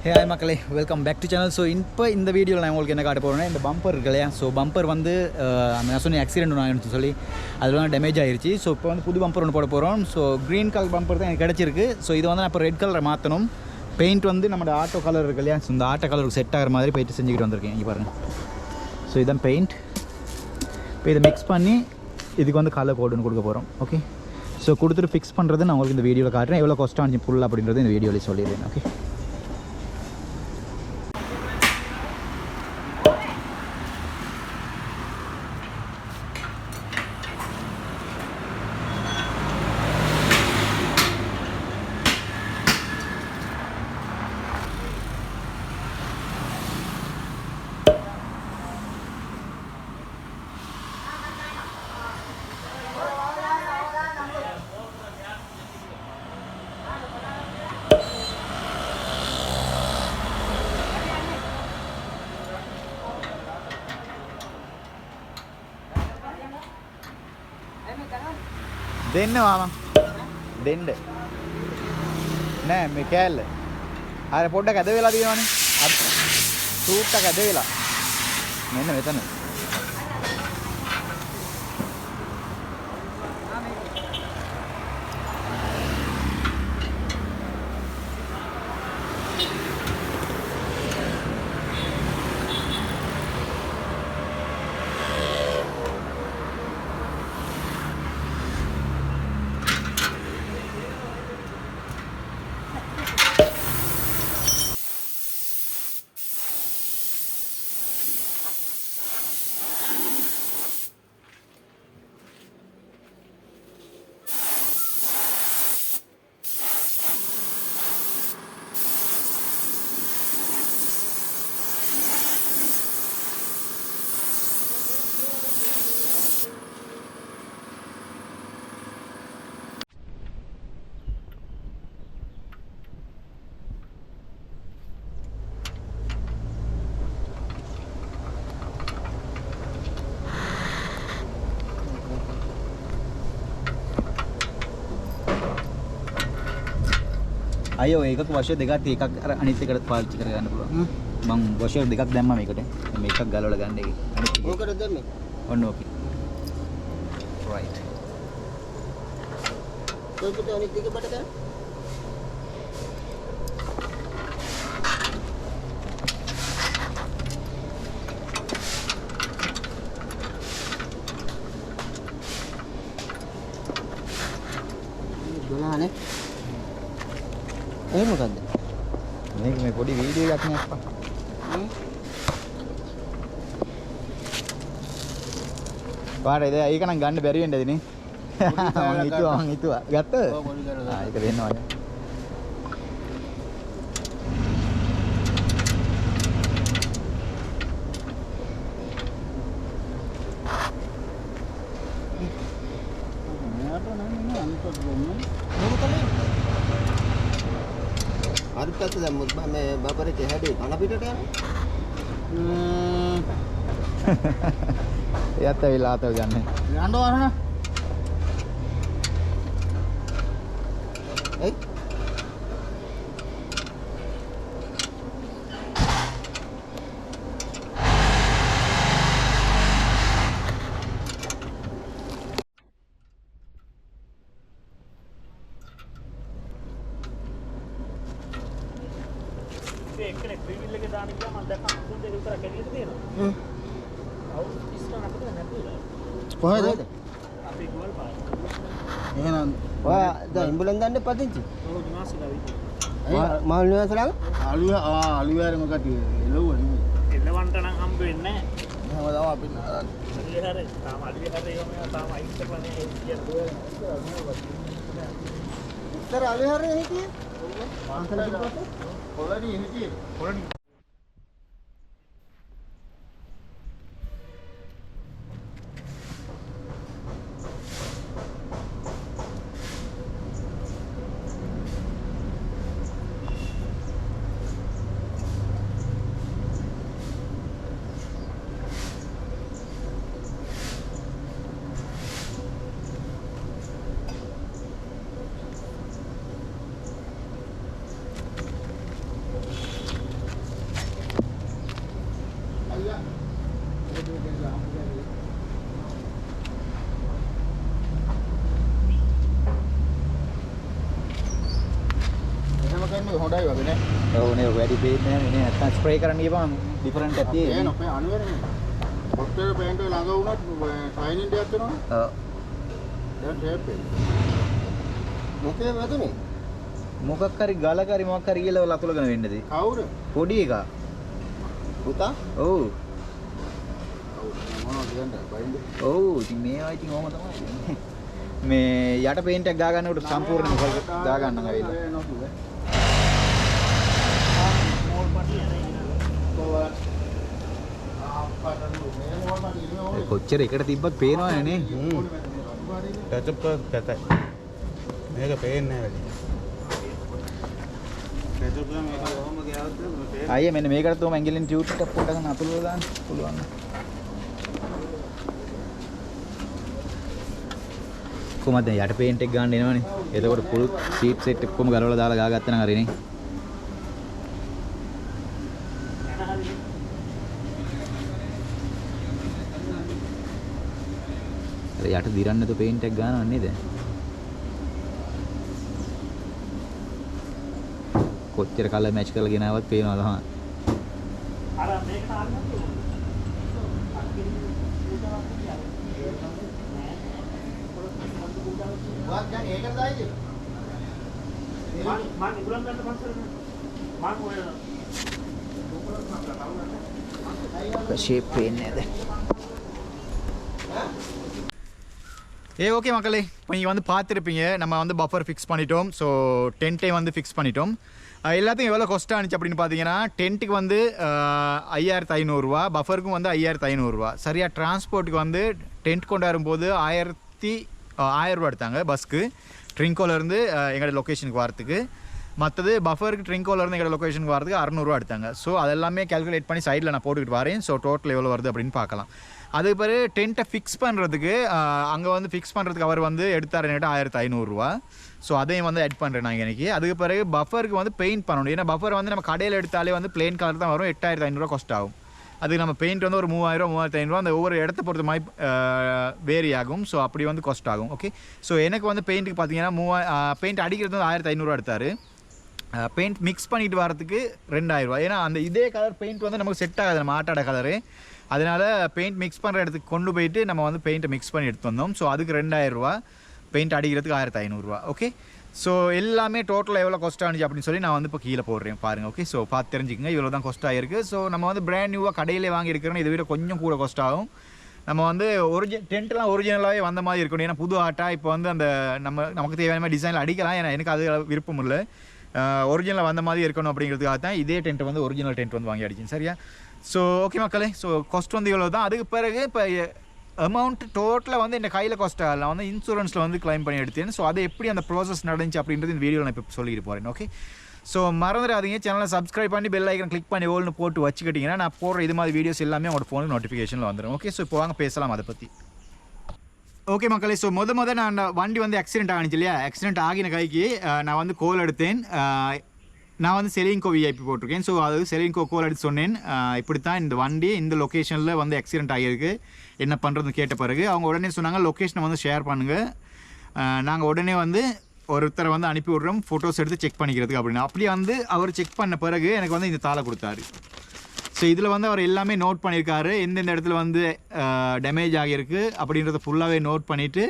ஹே hi மக்களே, welcome back to channel. So இப்போ இந்த வீடியோவில் நான் உங்களுக்கு என்ன காட்ட போகிறேன்னா, இந்த பம்பர் இருக்கு இல்லையா. ஸோ பம்பர் வந்து அந்த சொன்ன ஆக்சிடென்ட் ஒன்று ஆகிடுச்சு சொல்லி அதெல்லாம் டேமேஜ் ஆகிடுச்சு. ஸோ இப்போ வந்து புது பம்பர் ஒன்று போட போகிறோம். ஸோ க்ரீன் கலர் பம்பர் தான் எனக்கு கிடச்சிருக்கு. ஸோ இது வந்து நான் இப்போ ரெட் கலரை மாற்றணும். பெயிண்ட் வந்து நம்ம ஆட்டோ கலர் இருக்கு இல்லையா, ஸோ இந்த ஆட்டோ கலருக்கு செட் ஆகிற மாதிரி போயிட்டு செஞ்சுக்கிட்டு வந்திருக்கேன். இங்கே பாருங்கள். ஸோ இதுதான் பெயிண்ட். இப்போ இதை மிக்ஸ் பண்ணி இதுக்கு வந்து கலர் கோடுன்னு கொடுக்க போகிறோம். ஓகே, ஸோ கொடுத்துட்டு ஃபிக்ஸ் பண்ணுறது நான் உங்களுக்கு இந்த வீடியோவில் காட்டுறேன். எவ்வளோ காஸ்ட் ஆனிச்சு ஃபுல் அப்படின்றது இந்த வீடியோவில் சொல்லிடுறேன். ஓகே, දෙන්න මාම දෙන්න නෑ මේ කෑල්ල අර පොඩ්ඩක් ඇද වෙලා තියෙනවනේ. අර සූට් එක ඇද වෙලා මෙන්න මෙතන. අයෝ ඒකක වශයෙන් දෙකක් එකක් අර අනිත් එකට පාවිච්චි කරගන්න පුළුවන්. මම වශයෙන් දෙකක් දැම්මා මේකට. මේකක් ගලවලා ගන්න එකේ. අනිත් එක. ඕකට දැම්මේ. ඔන්න ඕකේ. රයිට්. ඔයකට අනිත් එක බඩ ගන්න. දුනානේ. ඒ මොකද්ද? මේක මේ පොඩි වීඩියෝ එකක් නේ අප්පා. පාරේ ඒක නම් ගන්න බැරි වෙන්නද නේ? මං හිතුවා. ගත්තද? ඔව් පොඩි කරලා. ඒක දෙන්නවා නේ. අරුප්පත් දැම්මොත් මේ බබරේ හැඩේ කන පිටට යනවා. එයාත් ඇවිල්ලා ආතල් ගන්න. යන්න වරන. එයි. එක්කනේ ක්‍රීවිල් එකේ දාන්න ගියාම මම දැක්කා මුකුල් දෙක විතර කැඩිලා තියෙනවා. අවුරුදු 30 නකට නැතුවද? කොහෙද? අපේ ගෝල් පාර. එහෙනම් ඔයා දැන් ඉඹලන් දාන්න පදිංචි. ඔව් නිවාසලා විදිහට. මාළු නිවාසලා අලුවාර මොකද එළවුවා. එළවන්ට නම් හම්බ වෙන්නේ නැහැ. එහෙම තමයි අපි අලිය හැරේ තාම අලිය හැරේ ඒවා මේවා තාම අයිස් කරලා නේ කියන දුවල. ඉතර අලුවාරේ හිටියේ? අන්තර පිටපස්සේ කොළණි හිටියේ. කොළණි හොඳයි වගේ නේ. ඔව් නේ වැඩි පේන්නේ නැහැ නේ. නැත්තම් ස්ප්‍රේ කරන්න ගියපම ඩිෆරන්ට් එකක් තියෙන්නේ. ඒ නෝ අනිවාර්යයෙන්ම. පොට්ටේ පේන්ට් එක ළඟ වුණත් ටයිනින් දෙයක් වෙනවනේ. ඔව්. දැන් ටේප් එක. මොකේ වැදුනේ? මොකක් හරි ගලක හරි මොකක් හරි කියලා ලතුලගෙන වෙන්නේද? කවුද? පොඩි එකා. පුතා? ඔව්. මොනවද කියන්නේ? බයින්ද? ඔව් ඉතින් මේවා ඉතින් ඕම තමයි. මේ යට පේන්ට් එකක් ගා ගන්නකොට සම්පූර්ණයෙන්ම ගා ගන්න ඇවිල්ලා. කොච්චර එකට තිබ්බත් පේනවනේ නේ. කැචප් කැතයි. මේක පේන්නේ නැහැ වැඩි. කැචප් එක මේක කොහොම ගියවද පේන්නේ. අයියේ මෙන්න මේකට තෝම ඇඟිල්ලෙන් ටියුට් එකක් පොඩ්ඩක් අතුලලා දාන්න පුළුවන්. කොහමද යට පේන්ට් එක ගන්න එනවනේ. එතකොට ෆුල් ෂීට් සෙට් එකකම ගලවලා දාලා ගාගත්තා නම් හරිනේ. යට දිරන්න තු පේන්ට් එක ගන්නව නේද? කොච්චර කලර් මැච් කරලා ගෙනාවත් පේනවා තමයි. අර මේකට ආන්නත් වාත් දැන් ඒකට දායිද? මම ඉබුලන් ගන්න පස්සෙ මම ඔය ஷேப் පේන්නේ නැද? ஓகே மக்களே, இப்போ நீங்கள் வந்து பார்த்துருப்பீங்க, நம்ம வந்து பஃபர் ஃபிக்ஸ் பண்ணிட்டோம். ஸோ டென்ட்டை வந்து ஃபிக்ஸ் பண்ணிட்டோம். எல்லாத்தையும் எவ்வளோ காஸ்ட் ஆனிச்சு அப்படின்னு பார்த்தீங்கன்னா, டென்ட்டுக்கு வந்து 5500 ரூபா, பஃபருக்கும் வந்து 5500 ரூபா. சரியா டிரான்ஸ்போர்ட்டுக்கு வந்து டென்ட் கொண்டு வரும்போது 1000 ரூபா எடுத்தாங்க பஸ்க்கு, ட்ரிங்கோலேருந்து எங்களோட லொக்கேஷனுக்கு வரத்துக்கு. மற்றது பஃபருக்கு ட்ரிங்கோலேருந்து எங்களோட லொக்கேஷனுக்கு வரதுக்கு 600 ரூபா எடுத்தாங்க. ஸோ அதெல்லாமே கேல்குலேட் பண்ணி சைடில் நான் போட்டுக்கிட்டு வரேன். ஸோ டோட்டல் எவ்வளோ வருது அப்படின்னு பார்க்கலாம். அதுக்கு பிறகு டென்ட்டை ஃபிக்ஸ் பண்ணுறதுக்கு அங்கே வந்து ஃபிக்ஸ் பண்ணுறதுக்கு அவர் வந்து எடுத்தார் என்கிட்ட 1500 ரூபா. ஸோ அதையும் வந்து ஆட் பண்ணுறேன் நான் இன்றைக்கி. அதுக்கு பிறகு பஃபருக்கு வந்து பெயிண்ட் பண்ணணும். ஏன்னா பஃபர் வந்து நம்ம கடையில் எடுத்தாலே வந்து பிளெயின் கலர் தான் வரும், 8500 காஸ்ட் ஆகும். அதுக்கு நம்ம பெயிண்ட் வந்து ஒரு 3000 3500 அந்த ஒவ்வொரு இடத்த பொறுத்த மாதிரி வேரி ஆகும். ஸோ அப்படி வந்து காஸ்ட் ஆகும். ஓகே, ஸோ எனக்கு வந்து பெயிண்ட்டுக்கு பார்த்தீங்கன்னா பெயிண்ட் அடிக்கிறது வந்து 1500 எடுத்தார். பெயிண்ட் மிக்ஸ் பண்ணிட்டு வரதுக்கு 2000 ரூபா. ஏன்னா அந்த இதே கலர் பெயிண்ட் வந்து நமக்கு செட் ஆகாது, நம்ம ஆட்டாட கலரு. அதனால் பெயிண்ட் மிக்ஸ் பண்ணுற இடத்துக்கு கொண்டு போயிட்டு நம்ம வந்து பெயிண்ட்டை மிக்ஸ் பண்ணி எடுத்து வந்தோம். ஸோ அதுக்கு 2000 ரூபா, பெயிண்ட் அடிக்கிறதுக்கு 1500 ரூபா. ஓகே, ஸோ எல்லாமே டோட்டலாக எவ்வளோ காஸ்ட் ஆனிச்சு அப்படின்னு சொல்லி நான் வந்து இப்போ கீழே போடுறேன் பாருங்கள். ஓகே, ஸோ பார்த்து தெரிஞ்சுக்கங்க, இவ்வளோ தான் காஸ்ட் ஆகிருக்கு. ஸோ நம்ம வந்து பிராண்ட் நியூவாக கடையிலே வாங்கியிருக்கிறோன்னு இதை விட கொஞ்சம் கூட காஸ்ட் ஆகும். நம்ம வந்து டென்ட்லாம் ஒரிஜினலாகவே வந்த மாதிரி இருக்கணும். ஏன்னா புது ஆட்டா இப்போ வந்து அந்த நமக்கு தேவையான மாதிரி டிசைனில் அடிக்கலாம். ஏன்னா எனக்கு அது விருப்பம் இல்லை, ஒரிஜினலாக வந்த மாதிரி இருக்கணும் அப்படிங்கிறதுக்காக தான் இதே டென்ட் வந்து ஒரிஜினல் டென்ட் வந்து வாங்கி அடிச்சேன். சரியா? ஸோ ஓகே மக்களே, ஸோ காஸ்ட் வந்து இவ்வளோ தான். அதுக்கு பிறகு இப்போ அமௌண்ட் டோட்டலாக வந்து இந்த கையில் காஸ்ட் ஆகலாம், வந்து இன்சூரன்ஸில் வந்து கிளைம் பண்ணி எடுத்தேன். ஸோ அது எப்படி அந்த ப்ராசஸ் நடந்துச்சு அப்படின்றது இந்த வீடியோவில் நான் இப்போ சொல்லிட்டு போகிறேன். ஓகே, ஸோ மறந்துடாதீங்க, சேனலை சப்ஸ்கிரைப் பண்ணி பெல் ஐக்கன் கிளிக் பண்ணி ஓல்னு போட்டு வச்சுக்கிட்டிங்கன்னா நான் போடுற இது மாதிரி வீடியோஸ் எல்லாமே உங்களோட ஃபோனுக்கு நோட்டிஃபிகேஷனில் வந்துடும். ஓகே, ஸோ இப்போ வாங்க பேசலாம் அதை பற்றி. ஓகே மக்களே, ஸோ நான் வண்டி வந்து ஆக்சிடென்ட் ஆகிச்சு இல்லையா, ஆக்சிடென்ட் ஆகின கைக்கு நான் வந்து கோல் எடுத்தேன். நான் வந்து செலிங்கோ விஐபி போட்டிருக்கேன். ஸோ அது செலிங்கோ கோல் எடுத்து சொன்னேன், இப்படித்தான் இந்த வண்டி இந்த லொக்கேஷனில் வந்து ஆக்சிடென்ட் ஆகியிருக்கு, என்ன பண்ணுறதுன்னு கேட்ட பிறகு அவங்க உடனே சொன்னாங்க லொக்கேஷனை வந்து ஷேர் பண்ணுங்கள், நாங்கள் உடனே வந்து ஒருத்தரை வந்து அனுப்பி விட்றோம் ஃபோட்டோஸ் எடுத்து செக் பண்ணிக்கிறதுக்கு அப்படின்னு. அப்படியே வந்து அவர் செக் பண்ண பிறகு எனக்கு வந்து இந்த தாளை கொடுத்தாரு. ஸோ இதில் வந்து அவர் எல்லாமே நோட் பண்ணியிருக்காரு, எந்தெந்த இடத்துல வந்து டேமேஜ் ஆகியிருக்கு அப்படின்றத ஃபுல்லாகவே நோட் பண்ணிவிட்டு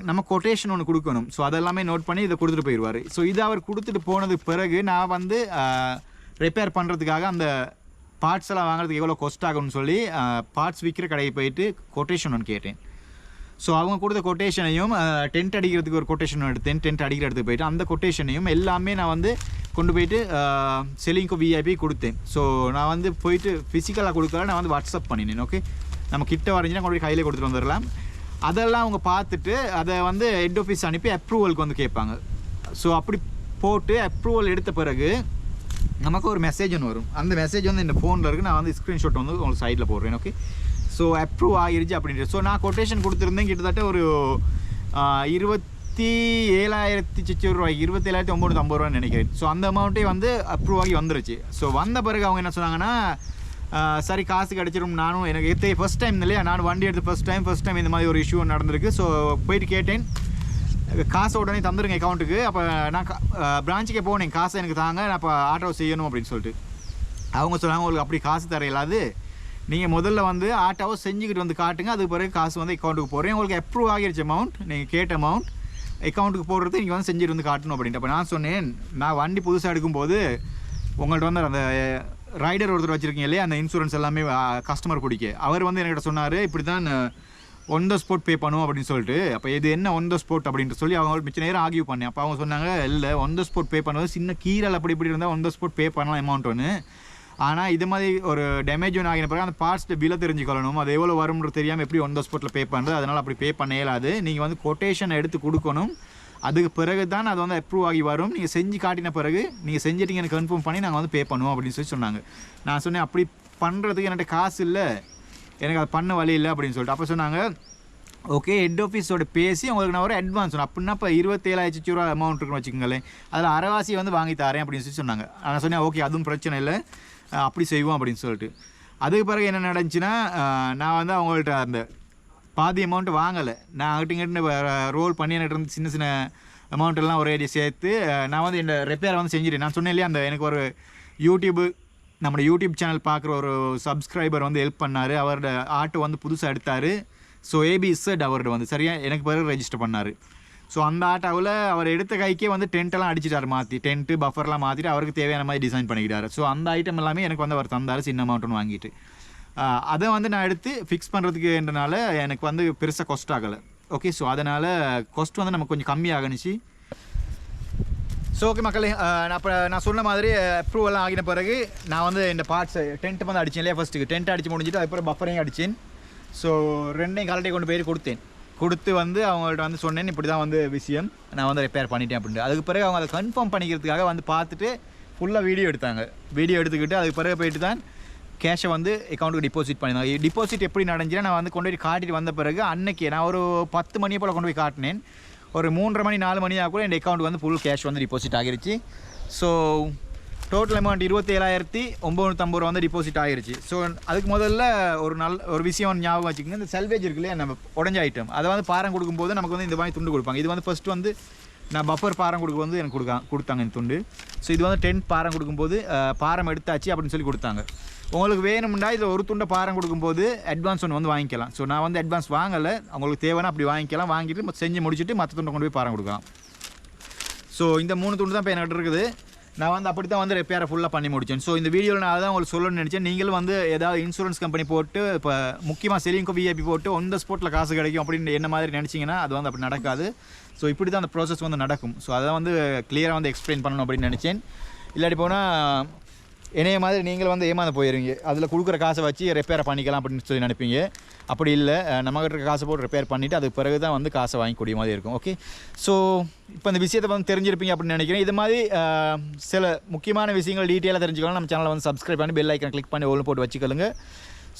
நம்ம கொட்டேஷன் ஒன்று கொடுக்கணும். ஸோ அதெல்லாமே நோட் பண்ணி இதை கொடுத்துட்டு போயிடுவார். ஸோ இதை அவர் கொடுத்துட்டு போனதுக்கு பிறகு நான் வந்து ரிப்பேர் பண்ணுறதுக்காக அந்த பார்ட்ஸ் எல்லாம் வாங்குறதுக்கு எவ்வளோ காஸ்ட் ஆகும்னு சொல்லி பார்ட்ஸ் விற்கிற கடையை போயிட்டு கொட்டேஷன் ஒன்று கேட்டேன். ஸோ அவங்க கொடுத்த கொட்டேஷனையும் டென்ட் அடிக்கிறதுக்கு ஒரு கொட்டேஷன் எடுத்தேன், டென்ட் அடிக்கிற இடத்துக்கு போயிட்டு அந்த கொட்டேஷனையும் எல்லாமே நான் வந்து கொண்டு போயிட்டு செலிங்கோ விஐபி கொடுத்தேன். ஸோ நான் வந்து போயிட்டு ஃபிசிக்கலாக கொடுக்கல, நான் வந்து வாட்ஸ்அப் பண்ணினேன். ஓகே, நம்ம கிட்ட வரைஞ்சினா கொண்டு போய் கையில் கொடுத்துட்டு வந்துடலாம். அதெல்லாம் அவங்க பார்த்துட்டு அதை வந்து ஹெட் ஆஃபீஸ் அனுப்பி அப்ரூவலுக்கு வந்து கேட்பாங்க. ஸோ அப்படி போட்டு அப்ரூவல் எடுத்த பிறகு நமக்கு ஒரு மெசேஜ் ஒன்று வரும். அந்த மெசேஜ் வந்து இந்த ஃபோனில் இருக்குது, நான் வந்து ஸ்க்ரீன்ஷாட் வந்து உங்களுக்கு சைடில் போடுறேன். ஓகே, ஸோ அப்ரூவ் ஆகிருச்சு அப்படின்ட்டு. ஸோ நான் கொட்டேஷன் கொடுத்துருந்தேன் கிட்டத்தட்ட ஒரு 27,000 ரூபாய், 27,950 ரூபான்னு நினைக்கிறேன். ஸோ அந்த அமௌண்ட்டே வந்து அப்ரூவ் ஆகி வந்துருச்சு. ஸோ வந்த பிறகு அவங்க என்ன சொன்னாங்கன்னா சரி காசு கிடச்சிரும். நானும் எனக்கு ஃபஸ்ட் டைம் இல்லையா, நான் வண்டி எடுத்து ஃபஸ்ட் டைம் இந்த மாதிரி ஒரு இஷ்யூ நடந்திருக்கு. ஸோ போயிட்டு கேட்டேன், காசை உடனே தந்துடுங்க அக்கௌண்ட்டுக்கு. அப்போ நான் பிரான்ச்சுக்கே போனேன், காசை எனக்கு தாங்க, நான் இப்போ ஆட்டோ செய்யணும் அப்படின்னு சொல்லிட்டு. அவங்க சொன்னாங்க, உங்களுக்கு அப்படி காசு தர இல்லாது, நீங்கள் முதல்ல வந்து ஆட்டோவை செஞ்சுக்கிட்டு வந்து காட்டுங்க, அதுக்கு பிறகு காசு வந்து அக்கௌண்ட்டுக்கு போடுறேன். உங்களுக்கு அப்ரூவ் ஆகிடுச்சு அமௌண்ட், நீங்கள் கேட்ட அமௌண்ட் அக்கௌண்ட்டுக்கு போடுறது நீங்கள் வந்து செஞ்சுட்டு வந்து காட்டணும் அப்படின்ட்டு. அப்போ நான் சொன்னேன், நான் வண்டி புதுசாக எடுக்கும்போது உங்கள்கிட்ட வந்து அந்த ரைடர் ஒருத்தர் வச்சுருக்கீங்க இல்லையா, அந்த இன்சூரன்ஸ் எல்லாமே கஸ்டமர் பிடிக்க, அவர் வந்து என்கிட்ட சொன்னார், இப்படி தான் ஒன் த ஸ்பாட் பே பண்ணுவோம் அப்படின்னு சொல்லிட்டு. அப்போ இது என்ன ஒன் த ஸ்பாட் அப்படின்ட்டு சொல்லி அவங்க மிச்ச நேரம் ஆகியூ பண்ணேன். அப்போ அவங்க சொன்னாங்க, இல்லை ஒன் த ஸ்பாட் பே பண்ணுவது சின்ன கீரல் அப்படி இப்படி இருந்தால் ஒன் த ஸ்பாட் பே பண்ணலாம் அமௌண்ட் ஒன்று. ஆனால் இது மாதிரி ஒரு டேமேஜ் ஒன்று ஆகின பிறகு அந்த பார்ட்ஸில் பில்லை தெரிஞ்சுக்கொள்ளணும், அது எவ்வளோ வரும்னு தெரியாமல் எப்படி ஒன் த ஸ்பாட்டில் பே பண்ணுறது, அதனால் அப்படி பே பண்ண இயலாது. நீங்கள் வந்து கொட்டேஷன் எடுத்து கொடுக்கணும், அதுக்கு பிறகு தான் அது வந்து அப்ரூவ் ஆகி வரும். நீங்கள் செஞ்சு காட்டின பிறகு நீங்கள் செஞ்சிட்டிங்கன்னு கன்ஃபார்ம் பண்ணி நாங்கள் வந்து பே பண்ணுவோம் அப்படின்னு சொல்லி சொன்னாங்க. நான் சொன்னேன், அப்படி பண்ணுறதுக்கு என்கிட்ட காசு இல்லை, எனக்கு அது பண்ண வழி இல்லை அப்படின்னு சொல்லிட்டு. அப்போ சொன்னாங்க, ஓகே ஹெட் ஆஃபீஸோட பேசி உங்களுக்கு நான் ஒரு அட்வான்ஸ் சொன்னேன். அப்படின்னா இப்போ 27,000 ரூபா அமௌண்ட் இருக்குன்னு வச்சுக்கோங்களேன், அதில் அரைவாசி வந்து வாங்கி தரேன் அப்படின்னு சொல்லி சொன்னாங்க. நான் சொன்னேன், ஓகே அதுவும் பிரச்சனை இல்லை, அப்படி செய்வோம் அப்படின்னு சொல்லிட்டு. அதுக்கு பிறகு என்ன நடந்துச்சுன்னா, நான் வந்து அவங்கள்ட்ட அந்த பாதி அமௌண்ட்டு வாங்கலை, நான் அங்கிட்ட ரோல் பண்ணி என்கிட்ட சின்ன சின்ன அமௌண்ட்டெல்லாம் ஒரே சேர்த்து நான் வந்து இந்த ரிப்பேரை வந்து செஞ்சுட்டேன். நான் சொன்னேன் இல்லையா, அந்த எனக்கு ஒரு நம்மளோட யூடியூப் சேனல் பார்க்குற ஒரு சப்ஸ்கிரைபர் வந்து ஹெல்ப் பண்ணார். அவரோட ஆட்டோ வந்து புதுசாக எடுத்தார். ஸோ ஏபிஎஸ்ஸட் அவர்கிட்ட வந்து சரியாக எனக்கு பிறகு ரெஜிஸ்டர் பண்ணார். ஸோ அந்த ஆட்டோவில் அவர் எடுத்த கைக்கே வந்து டென்ட்டெல்லாம் அடிச்சிட்டார், மாற்றி டென்ட்டு பஃபர்லாம் மாற்றிட்டு அவருக்கு தேவையான மாதிரி டிசைன் பண்ணிக்கிட்டார். ஸோ அந்த ஐட்டம் எல்லாமே எனக்கு வந்து அவர் தந்தார், சின்ன அமௌண்ட்டுன்னு வாங்கிட்டு. அதை வந்து நான் எடுத்து ஃபிக்ஸ் பண்ணுறதுக்குன்றனால எனக்கு வந்து பெருசாக காஸ்ட் ஆகலை. ஓகே, ஸோ அதனால் காஸ்ட் வந்து நமக்கு கொஞ்சம் கம்மியாகணுச்சு. ஸோ ஓகே மக்களே, நான் சொன்ன மாதிரி அப்ரூவெல்லாம் ஆகின பிறகு நான் வந்து இந்த பார்ட்ஸ் டென்ட்டு வந்து அடித்தேன் இல்லையா, ஃபஸ்ட்டுக்கு டென்ட் அடித்து முடிஞ்சிட்டு அதுக்கப்புறம் பஃபரையும் அடித்தேன். ஸோ ரெண்டையும் கரெக்டாக கொண்டு போய் கொடுத்து வந்து அவங்கள்ட்ட வந்து சொன்னேன், இப்படி தான் வந்து விஷயம், நான் வந்து ரிப்பேர் பண்ணிட்டேன் அப்படின்ட்டு. அதுக்கு பிறகு அவங்க அதை கன்ஃபார்ம் பண்ணிக்கிறதுக்காக வந்து பார்த்துட்டு ஃபுல்லாக வீடியோ எடுத்தாங்க. வீடியோ எடுத்துக்கிட்டு அதுக்கு பிறகு போயிட்டு தான் கேஷை வந்து அக்கௌண்ட்டுக்கு டிபாசிட் பண்ணியிருந்தாங்க. டிபாசிட் எப்படி நடந்துச்சுன்னா, நான் வந்து கொண்டு போய் காட்டிட்டு வந்த பிறகு அன்னைக்கு நான் ஒரு 10 மணியை போல் கொண்டு போய் காட்டினேன். ஒரு 3:30 மணி 4 மணியாக கூட என் அக்கௌண்ட் வந்து ஃபுல் கேஷ் வந்து டிபாசிட் ஆகிருச்சு. ஸோ டோட்டல் அமௌண்ட் 27,950 ரூபா வந்து டிபாசிட் ஆகிருச்சு. ஸோ அதுக்கு முதல்ல ஒரு விஷயம் ஞாபகம் வச்சுக்கோங்க, இந்த செல்வேஜ் இருக்கு இல்லையா, நம்ம உடஞ்ச ஐட்டம், அதை வந்து பாரம் கொடுக்கும்போது நமக்கு வந்து இந்த மாதிரி துண்டு கொடுப்பாங்க. இது வந்து ஃபஸ்ட்டு வந்து நான் பஃபர் பாரம் கொடுக்க வந்து எனக்கு கொடுத்தாங்க இந்த துண்டு. ஸோ இது வந்து 10 பாரம் கொடுக்கும்போது பாரம் எடுத்தாச்சு அப்படின்னு சொல்லி கொடுத்தாங்க. உங்களுக்கு வேணும்னா இதில் ஒரு துண்டை பாரம் கொடுக்கும்போது அட்வான்ஸ் ஒன்று வந்து வாங்கிக்கலாம். ஸோ நான் வந்து அட்வான்ஸ் வாங்கலை, அவங்களுக்கு தேவைன்னா அப்படி வாங்கிக்கலாம், வாங்கிட்டு செஞ்சு முடிச்சுட்டு மற்ற துண்டை கொண்டு போய் பாரம் கொடுக்கலாம். ஸோ இந்த 3 துண்டு தான் இப்போ என்கிட்ட இருக்குது. நான் வந்து அப்படி தான் வந்து ரிப்பேரை ஃபுல்லாக பண்ணி முடித்தேன். ஸோ இந்த வீடியோவில் நான் தான் உங்களுக்கு சொல்லணும்னு நினச்சேன். நீங்களும் வந்து ஏதாவது இன்சூரன்ஸ் கம்பெனி போட்டு இப்போ முக்கியமாக செலிங்கோ விஐபி போட்டு ஒன் த ஸ்பாட்டில் காசு கிடைக்கும் அப்படின்னு என்ன மாதிரி நினச்சிங்கன்னா அது வந்து அப்படி நடக்காது. ஸோ இப்படி தான் அந்த ப்ராசஸ் வந்து நடக்கும். ஸோ அதை வந்து கிளியராக வந்து எக்ஸ்பிளைன் பண்ணணும் அப்படின்னு நினச்சேன். இல்லாட்டி போனால் என்னைய மாதிரி நீங்கள் வந்து ஏமாந்து போயிருவீங்க, அதில் கொடுக்குற காசை வச்சு ரிப்பேரை பண்ணிக்கலாம் அப்படின்னு சொல்லி நினைப்பீங்க. அப்படி இல்லை, நம்மகிட்ட இருக்க காசை போட்டு ரிப்பேர் பண்ணிவிட்டு அதுக்கு பிறகு தான் வந்து காசை வாங்கிக்கூடிய மாதிரி இருக்கும். ஓகே, ஸோ இப்போ இந்த விஷயத்தை வந்து தெரிஞ்சிருப்பீங்க அப்படின்னு நினைக்கிறேன். இது மாதிரி சில முக்கியமான விஷயங்கள் டீட்டெயிலாக தெரிஞ்சுக்கலாம் நம்ம சேனலை வந்து சப்ஸ்கிரைப் பண்ணி பெல் ஐக்கன் கிளிக் பண்ணி ஒன்று போட்டு வச்சுக்கலுங்க.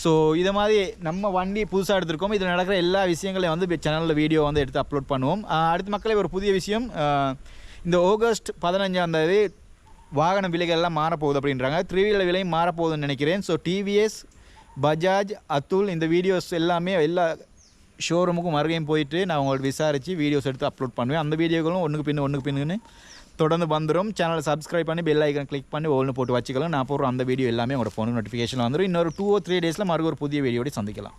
ஸோ இதை மாதிரி நம்ம வண்டி புதுசாக எடுத்துருக்கோம், இதில் நடக்கிற எல்லா விஷயங்களையும் வந்து சேனலில் வீடியோ வந்து எடுத்து அப்லோட் பண்ணுவோம். அடுத்த மக்களே ஒரு புதிய விஷயம், இந்த ஆகஸ்ட் 15 வாகன விலைகள் எல்லாம் மாறப்போகுது அப்படின்றாங்க. 3-வீலர் விலையும் மாறப்போகுதுன்னு நினைக்கிறேன். ஸோ டிவிஎஸ், பஜாஜ், அத்துல் இந்த வீடியோஸ் எல்லாமே எல்லா ஷோரூமுக்கும் மறுபடியும் போயிட்டு நான் உங்களுக்கு விசாரித்து வீடியோஸ் எடுத்து அப்லோட் பண்ணுவேன். அந்த வீடியோக்களும் ஒன்றுக்கு பின்னுன்னு தொடர்ந்து வந்துடும். சேனலை சப்ஸ்கிரைப் பண்ணி பெல் ஐக்கன் கிளிக் பண்ணி ஒன்று போட்டு வச்சுக்கலாம். நான் போடுற அந்த வீடியோ எல்லாமே உங்களோட ஃபோனுக்கு நோட்டிஃபிகேஷன் வந்துடும். இன்னொரு 2 or 3 டேஸில் மறுபடியும் ஒரு புதிய வீடியோட சந்திக்கலாம்.